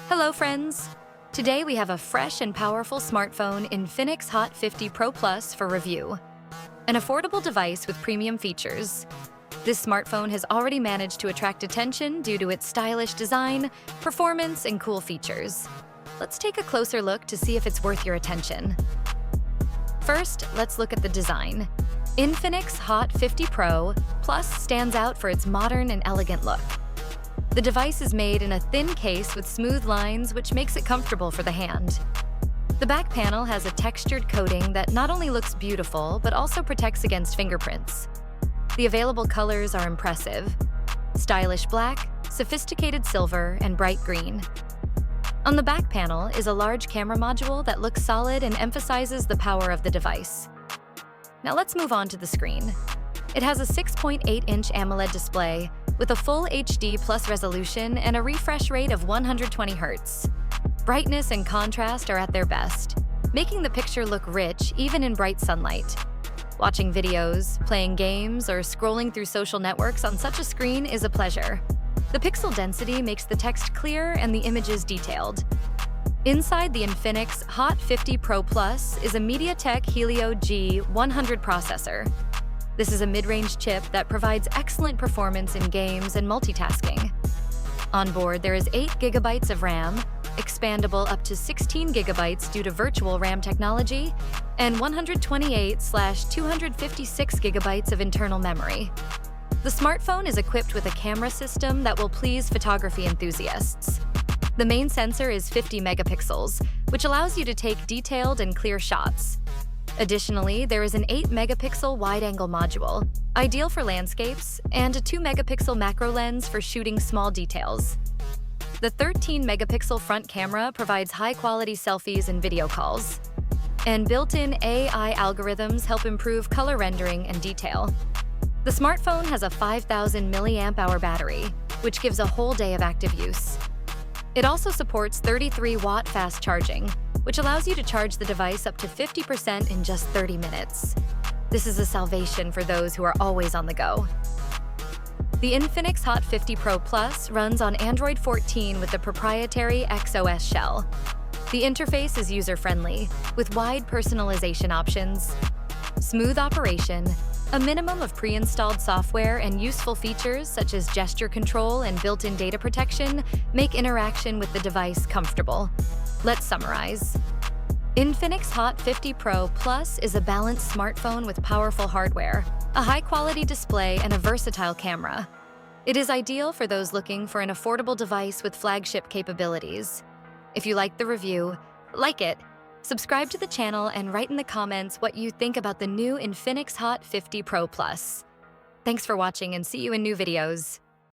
Hello, friends! Today we have a fresh and powerful smartphone, Infinix Hot 50 Pro Plus, for review. An affordable device with premium features. This smartphone has already managed to attract attention due to its stylish design, performance, and cool features. Let's take a closer look to see if it's worth your attention. First, let's look at the design. Infinix Hot 50 Pro Plus stands out for its modern and elegant look. The device is made in a thin case with smooth lines, which makes it comfortable for the hand. The back panel has a textured coating that not only looks beautiful, but also protects against fingerprints. The available colors are impressive: stylish black, sophisticated silver, and bright green. On the back panel is a large camera module that looks solid and emphasizes the power of the device. Now let's move on to the screen. It has a 6.8-inch AMOLED display with a full HD plus resolution and a refresh rate of 120 Hz. Brightness and contrast are at their best, making the picture look rich even in bright sunlight. Watching videos, playing games, or scrolling through social networks on such a screen is a pleasure. The pixel density makes the text clear and the images detailed. Inside the Infinix Hot 50 Pro Plus is a MediaTek Helio G100 processor. This is a mid-range chip that provides excellent performance in games and multitasking. On board, there is 8 GB of RAM, expandable up to 16 GB due to virtual RAM technology, and 128/256 GB of internal memory. The smartphone is equipped with a camera system that will please photography enthusiasts. The main sensor is 50 megapixels, which allows you to take detailed and clear shots. Additionally, there is an 8-megapixel wide-angle module, ideal for landscapes, and a 2-megapixel macro lens for shooting small details. The 13-megapixel front camera provides high-quality selfies and video calls. And built-in AI algorithms help improve color rendering and detail. The smartphone has a 5,000 mAh battery, which gives a whole day of active use. It also supports 33-watt fast charging, which allows you to charge the device up to 50% in just 30 minutes. This is a salvation for those who are always on the go. The Infinix Hot 50 Pro Plus runs on Android 14 with the proprietary XOS shell. The interface is user-friendly, with wide personalization options, smooth operation, a minimum of pre-installed software, and useful features such as gesture control and built-in data protection make interaction with the device comfortable. Let's summarize. Infinix Hot 50 Pro Plus is a balanced smartphone with powerful hardware, a high-quality display, and a versatile camera. It is ideal for those looking for an affordable device with flagship capabilities. If you liked the review, like it, subscribe to the channel, and write in the comments what you think about the new Infinix Hot 50 Pro Plus. Thanks for watching, and see you in new videos.